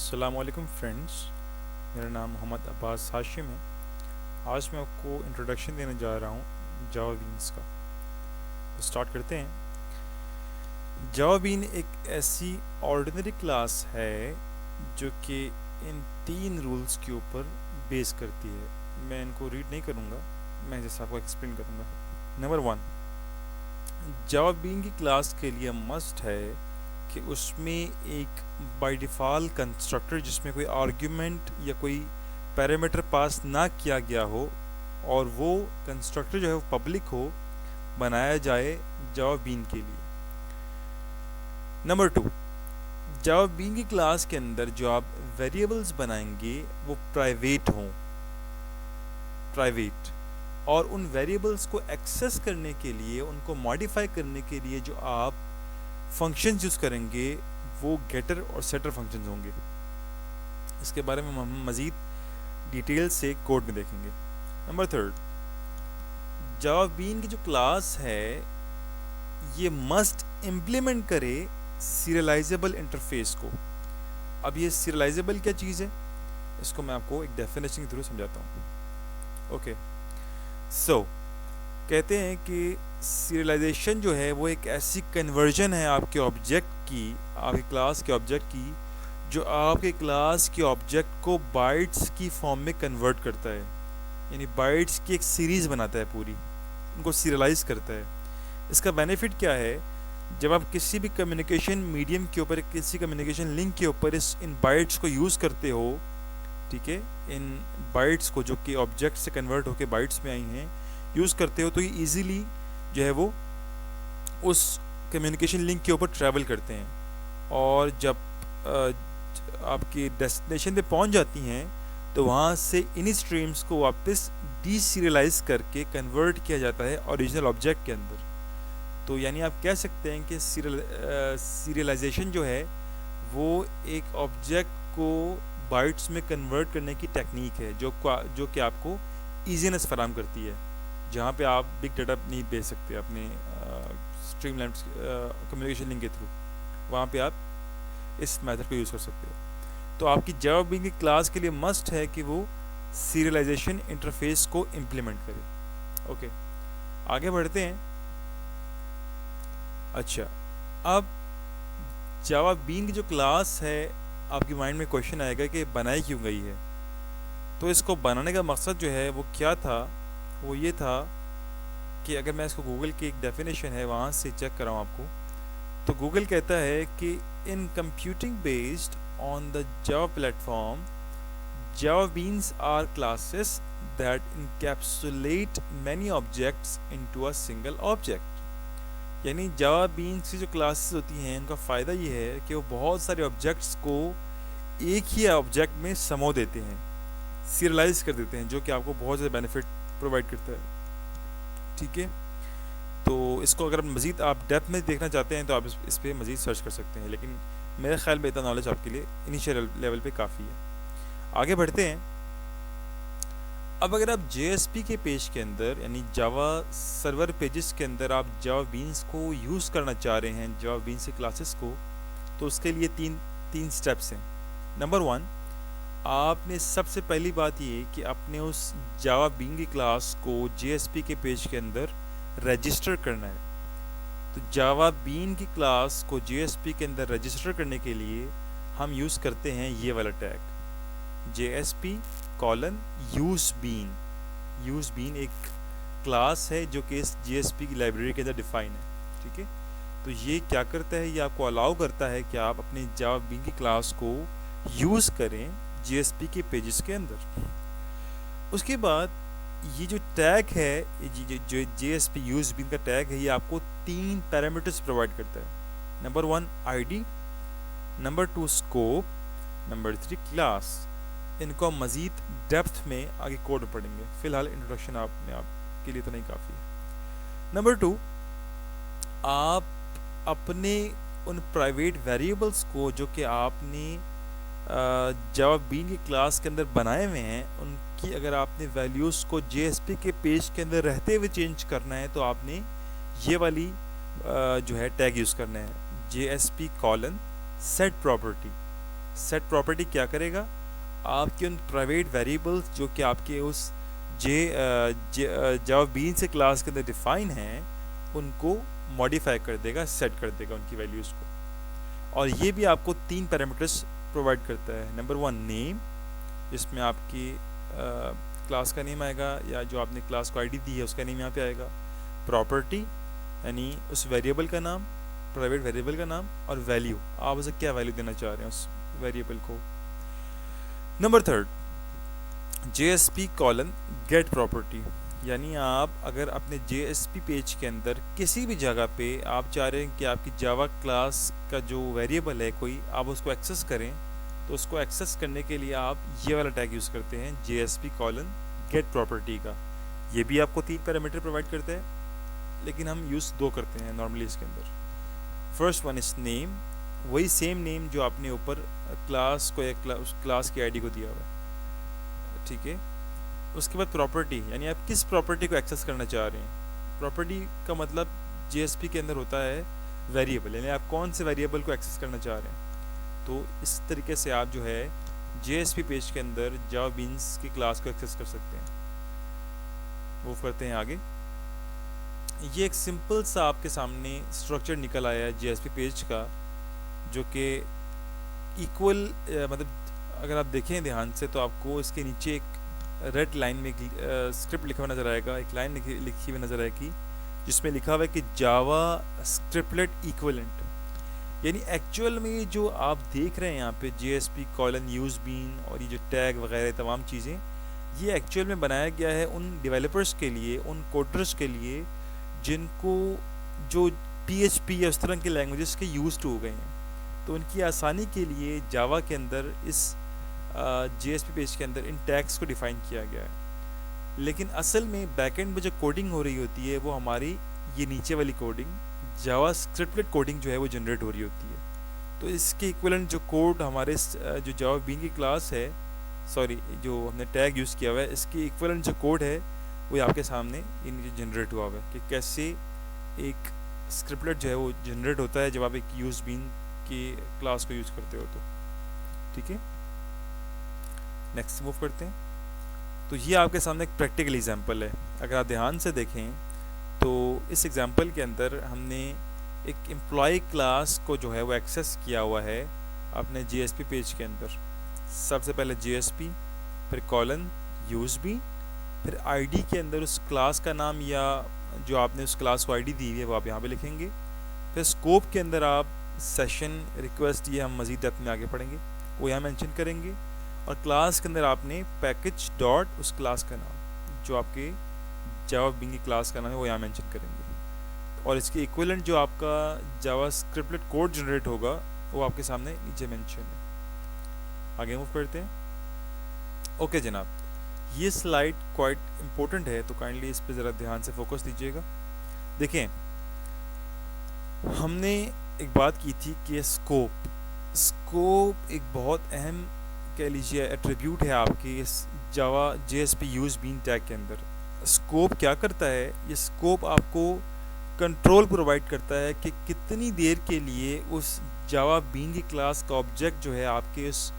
अस्सलाम वालेकुम फ्रेंड्स। मेरा नाम मोहम्मद अब्बास हाशिम है। आज मैं आपको इंट्रोडक्शन देने जा रहा हूँ जावा बीन्स का। तो स्टार्ट करते हैं। जावा बीन एक ऐसी ऑर्डिनरी क्लास है जो कि इन 3 रूल्स के ऊपर बेस करती है। मैं इनको रीड नहीं करूँगा, मैं जैसा आपको एक्सप्लेन करूँगा। नंबर 1, जावा बीन की क्लास के लिए मस्ट है कि उसमें एक बाय डिफ़ॉल्ट कंस्ट्रक्टर जिसमें कोई आर्ग्यूमेंट या कोई पैरामीटर पास ना किया गया हो और वो कंस्ट्रक्टर जो है वो पब्लिक हो, बनाया जाए जावा बीन के लिए। नंबर 2, जावा बीन की क्लास के अंदर जो आप वेरिएबल्स बनाएंगे वो प्राइवेट और उन वेरिएबल्स को एक्सेस करने के लिए, उनको मॉडिफाई करने के लिए जो आप फंक्शंस यूज़ करेंगे वो गेटर और सेटर फंक्शंस होंगे। इसके बारे में हम मज़ीद डिटेल से कोड में देखेंगे। नंबर 3, जावा बीन की जो क्लास है ये मस्ट इम्प्लीमेंट करे सीरियलाइजेबल इंटरफेस को। अब ये सीरियलाइजेबल क्या चीज़ है, इसको मैं आपको एक डेफिनेशन के थ्रू समझाता हूँ। ओके, सो कहते हैं कि सीरियलाइजेशन जो है वो एक ऐसी कन्वर्जन है आपके ऑब्जेक्ट की, आपकी क्लास के ऑब्जेक्ट की, जो आपके क्लास के ऑब्जेक्ट को बाइट्स की फॉर्म में कन्वर्ट करता है। यानी बाइट्स की एक सीरीज़ बनाता है, पूरी उनको सीरियलाइज करता है। इसका बेनिफिट क्या है, जब आप किसी भी कम्युनिकेशन मीडियम के ऊपर, किसी कम्युनिकेशन लिंक के ऊपर इन बाइट्स को यूज़ करते हो, ठीक है, इन बाइट्स को जो कि ऑब्जेक्ट से कन्वर्ट होकर बाइट्स में आई हैं, यूज़ करते हो तो ये ईज़िली जो है वो उस कम्युनिकेशन लिंक के ऊपर ट्रैवल करते हैं। और जब आपकी डेस्टिनेशन पे पहुंच जाती हैं तो वहाँ से इन स्ट्रीम्स को वापस डीसीरियलाइज करके कन्वर्ट किया जाता है ओरिजिनल ऑब्जेक्ट के अंदर। तो यानी आप कह सकते हैं कि सीरियलाइजेशन जो है वो एक ऑब्जेक्ट को बाइट्स में कन्वर्ट करने की टेक्निक है जो कि आपको ईजीनेस फराहम करती है, जहाँ पे आप बिग डाटा नहीं भेज सकते अपने स्ट्रीमलाइन कम्युनिकेशन लिंक के थ्रू। वहाँ पे आप इस मेथड को यूज़ कर सकते हो। तो आपकी जावा बीन की क्लास के लिए मस्ट है कि वो सीरियलाइजेशन इंटरफेस को इम्प्लीमेंट करे। ओके, आगे बढ़ते हैं। अच्छा, अब जावा बीन की जो क्लास है, आपकी माइंड में क्वेश्चन आएगा कि बनाई क्यों गई है। तो इसको बनाने का मकसद जो है वो क्या था, वो ये था कि अगर मैं इसको गूगल की एक डेफिनेशन है वहाँ से चेक कराऊँ आपको, तो गूगल कहता है कि in computing based on the Java platform, Java beans are classes that encapsulate many objects into a single object. यानी जावा बीन्स की जो क्लासेस होती हैं उनका फ़ायदा ये है कि वो बहुत सारे ऑब्जेक्ट्स को एक ही ऑब्जेक्ट में समो देते हैं, सीरियलाइज कर देते हैं, जो कि आपको बहुत ज़्यादा बेनिफिट प्रोवाइड करता है। ठीक है, तो इसको अगर मज़ीद आप डेप्थ में देखना चाहते हैं तो आप इस पर मज़ीद सर्च कर सकते हैं, लेकिन मेरे ख्याल में इतना नॉलेज आपके लिए इनिशियल लेवल पे काफ़ी है। आगे बढ़ते हैं। अब अगर आप JSP के पेज के अंदर, यानी जावा सर्वर पेजेस के अंदर आप जावा बीन्स को यूज़ करना चाह रहे हैं, जावा बीन्स की क्लासेस को, तो उसके लिए तीन स्टेप्स हैं। नंबर 1, आपने सबसे पहली बात ये कि आपने उस जावा बीन की क्लास को JSP के पेज के अंदर रजिस्टर करना है। तो जावा बीन की क्लास को JSP के अंदर रजिस्टर करने के लिए हम यूज़ करते हैं ये वाला tag, JSP:use bean। Use bean एक क्लास है जो कि इस JSP की लाइब्रेरी के अंदर डिफाइन है। ठीक है, तो ये क्या करता है, ये आपको अलाउ करता है कि आप अपने जावा बीन की क्लास को यूज़ करें JSP के पेजेस के अंदर। उसके बाद ये जो टैग है, जो JSP:use_bean का टैग है, ये आपको 3 पैरामीटर्स प्रोवाइड करता है। Number 1 ID, number 2 scope, number 3 class. इनको हम मज़ीद डेप्थ में आगे कोड में पढ़ेंगे, फ़िलहाल इंट्रोडक्शन आपके लिए तो नहीं काफ़ी है। नंबर 2, आप अपने उन प्राइवेट वेरिएबल्स को जो कि आपने जावा बीन की क्लास के अंदर बनाए हुए हैं, उनकी अगर आपने वैल्यूज़ को JSP के पेज के अंदर रहते हुए चेंज करना है तो आपने ये वाली जो है टैग यूज़ करना है, JSP::set property। सेट प्रॉपर्टी क्या करेगा, आपके उन प्राइवेट वेरिएबल्स जो कि आपके उस जावा बीन से क्लास के अंदर डिफाइन हैं उनको मॉडिफाई कर देगा, सेट कर देगा उनकी वैल्यूज़ को। और ये भी आपको 3 पैरामीटर्स प्रोवाइड करता है। नंबर 1 नेम, जिसमें आपकी क्लास का नेम आएगा या जो आपने क्लास को आईडी दी है उसका नेम यहाँ पे आएगा। प्रॉपर्टी यानी उस वेरिएबल का नाम, प्राइवेट वेरिएबल का नाम, और वैल्यू, आप उसे क्या वैल्यू देना चाह रहे हैं उस वेरिएबल को। Number 3 JSP colon get property, यानी आप अगर अपने JSP पेज के अंदर किसी भी जगह पे आप चाह रहे हैं कि आपकी जावा क्लास का जो वेरिएबल है कोई, आप उसको एक्सेस करें, तो उसको एक्सेस करने के लिए आप ये वाला टैग यूज़ करते हैं JSP कॉलन गेट प्रॉपर्टी का। ये भी आपको 3 पैरामीटर प्रोवाइड करता है, लेकिन हम यूज़ 2 करते हैं नॉर्मली इसके अंदर। फर्स्ट वन इज़ नेम, वही सेम नेम जो आपने ऊपर क्लास को या उस क्लास की आईडी को दिया हुआ है, ठीक है। उसके बाद प्रॉपर्टी, यानी आप किस प्रॉपर्टी को एक्सेस करना चाह रहे हैं। प्रॉपर्टी का मतलब JSP के अंदर होता है वेरिएबल, यानी आप कौन से वेरिएबल को एक्सेस करना चाह रहे हैं। तो इस तरीके से आप जो है JSP पेज के अंदर जावा बीन्स की क्लास को एक्सेस कर सकते हैं। मूव करते हैं आगे। ये एक सिंपल सा आपके सामने स्ट्रक्चर निकल आया है JSP पेज का, जो कि इक्वल मतलब अगर आप देखें ध्यान से तो आपको इसके नीचे एक रेड लाइन में स्क्रिप्ट लिखा हुआ नज़र आएगा, एक लाइन लिखी हुई नज़र आएगी जिसमें लिखा हुआ है कि जावा स्क्रिप्टलेट इक्विवेलेंट। यानी एक्चुअल में जो आप देख रहे हैं यहाँ पे JSP कॉलन यूज बीन और ये जो टैग वगैरह तमाम चीज़ें, ये एक्चुअल में बनाया गया है उन डेवलपर्स के लिए, उन कोडर्स के लिए जिनको जो PHP या उस तरह के लैंग्वेजेस के यूज टू हो गए हैं। तो उनकी आसानी के लिए जावा के अंदर इस JSP पेज के अंदर इन टैग्स को डिफ़ाइन किया गया है। लेकिन असल में बैकएंड में जो कोडिंग हो रही होती है वो हमारी ये नीचे वाली कोडिंग जावा स्क्रिप्टलेट कोडिंग जो है वो जनरेट हो रही होती है। तो इसके इक्विवेलेंट जो कोड हमारे जो जावा बीन की क्लास है, सॉरी जो हमने टैग यूज़ किया हुआ है, इसकी इक्विवेलेंट जो कोड है वो आपके सामने इन जनरेट हुआ हुआ है कि कैसे एक स्क्रिप्टलेट जो है वो जनरेट होता है जब आप एक यूज बीन की क्लास को यूज़ करते हो। तो ठीक है, नेक्स्ट मूव करते हैं। तो ये आपके सामने एक प्रैक्टिकल एग्जांपल है। अगर आप ध्यान से देखें तो इस एग्जांपल के अंदर हमने एक एम्प्लॉय क्लास को जो है वो एक्सेस किया हुआ है अपने JSP पेज के अंदर। सबसे पहले JSP, फिर कॉलन यूज बीन, फिर आईडी के अंदर उस क्लास का नाम या जो आपने उस क्लास को आईडी दी हुई है वो आप यहाँ पे लिखेंगे। फिर स्कोप के अंदर आप सेशन रिक्वेस्ट, ये हम मज़ीद डेप्थ में आगे पढ़ेंगे, वो यहाँ मेंशन करेंगे। और क्लास के अंदर आपने पैकेज डॉट उस क्लास का नाम जो आपके जावा बीन की क्लास का नाम है वो यहाँ मेंशन करेंगे। और इसके इक्विवेलेंट जो आपका जावा स्क्रिप्टलेट कोड जनरेट होगा वो आपके सामने नीचे मेंशन है। आगे मूव करते हैं। ओके जनाब, ये स्लाइड क्वाइट इम्पोर्टेंट है, तो काइंडली इस पर ज़रा ध्यान से फोकस दीजिएगा। देखें, हमने एक बात की थी कि स्कोप एक बहुत अहम कह लीजिए एट्रीब्यूट है आपकी इस जावा JSP यूज बीन टैग के अंदर। स्कोप क्या करता है, ये स्कोप आपको कंट्रोल प्रोवाइड करता है कि कितनी देर के लिए उस जावा बीन की क्लास का ऑब्जेक्ट जो है आपके उस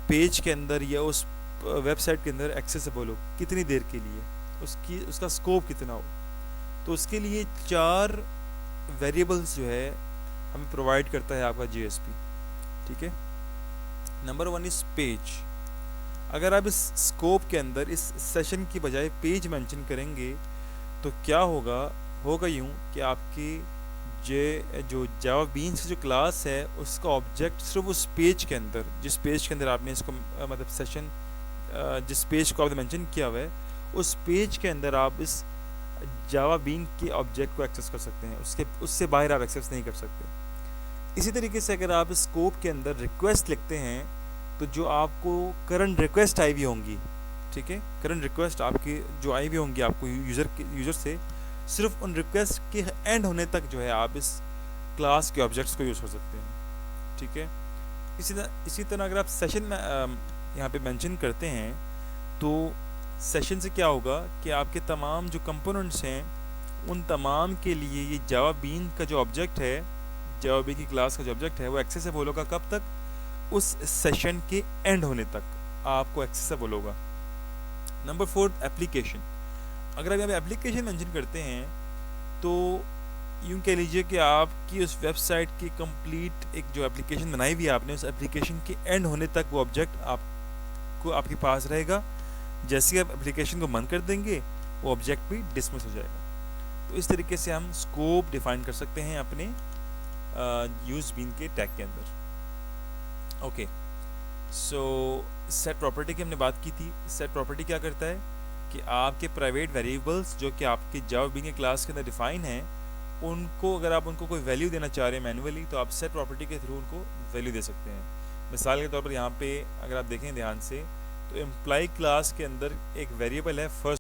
पेज के अंदर या उस वेबसाइट के अंदर एक्सेसिबल हो, कितनी देर के लिए उसका स्कोप कितना हो। तो उसके लिए 4 वेरिएबल्स जो है हमें प्रोवाइड करता है आपका JSP, ठीक है। नंबर 1 इस पेज। अगर आप इस स्कोप के अंदर इस सेशन की बजाय पेज मेंशन करेंगे तो क्या होगा यूँ कि आपकी जो जावा बीन की जो क्लास है उसका ऑब्जेक्ट सिर्फ उस पेज के अंदर, जिस पेज के अंदर आपने इसको मतलब सेशन जिस पेज को आपने मेंशन किया हुआ है उस पेज के अंदर आप इस जावा बीन के ऑब्जेक्ट को एक्सेस कर सकते हैं, उससे बाहर आप एक्सेस नहीं कर सकते। इसी तरीके से अगर आप स्कोप के अंदर रिक्वेस्ट लिखते हैं तो जो आपको करंट रिक्वेस्ट आई हुई होंगी, ठीक है, करंट रिक्वेस्ट आपकी जो आई हुई होंगी आपको यूज़र से, सिर्फ उन रिक्वेस्ट के एंड होने तक जो है आप इस क्लास के ऑब्जेक्ट्स को यूज़ कर सकते हैं, ठीक है। इसी तरह अगर आप सेशन में यहाँ पे मेंशन करते हैं तो सेशन से क्या होगा कि आपके तमाम जो कंपोनेंट्स हैं उन तमाम के लिए ये जावा बीन का जो ऑब्जेक्ट है, जावा बीन की क्लास का जो ऑब्जेक्ट है वो एक्सेसिबल होगा कब तक, उस सेशन के एंड होने तक आपको एक्सेसिबल होगा। Number 4, application. अगर आप यहाँ पे एप्लीकेशन मेंशन करते हैं तो यूँ कह लीजिए कि आपकी उस वेबसाइट की कंप्लीट एक जो एप्लीकेशन बनाई हुई है आपने, उस एप्लीकेशन के एंड होने तक वो ऑब्जेक्ट आपको आपके पास रहेगा। जैसे ही आप एप्लीकेशन को बंद कर देंगे वो ऑब्जेक्ट भी डिसमिस हो जाएगा। तो इस तरीके से हम स्कोप डिफाइन कर सकते हैं अपने यूज बीन के टैग के अंदर। ओके, सो सेट प्रॉपर्टी की हमने बात की थी। सेट प्रॉपर्टी क्या करता है कि आपके प्राइवेट वेरिएबल्स जो कि आपके जावा बीइंग के क्लास के अंदर डिफाइन है, उनको अगर आप उनको कोई वैल्यू देना चाह रहे हैं मैन्युअली, तो आप सेट प्रॉपर्टी के थ्रू उनको वैल्यू दे सकते हैं। मिसाल के तौर पर यहाँ पे अगर आप देखें ध्यान से, तो एम्प्लॉय क्लास के अंदर एक वेरिएबल है फर्स्ट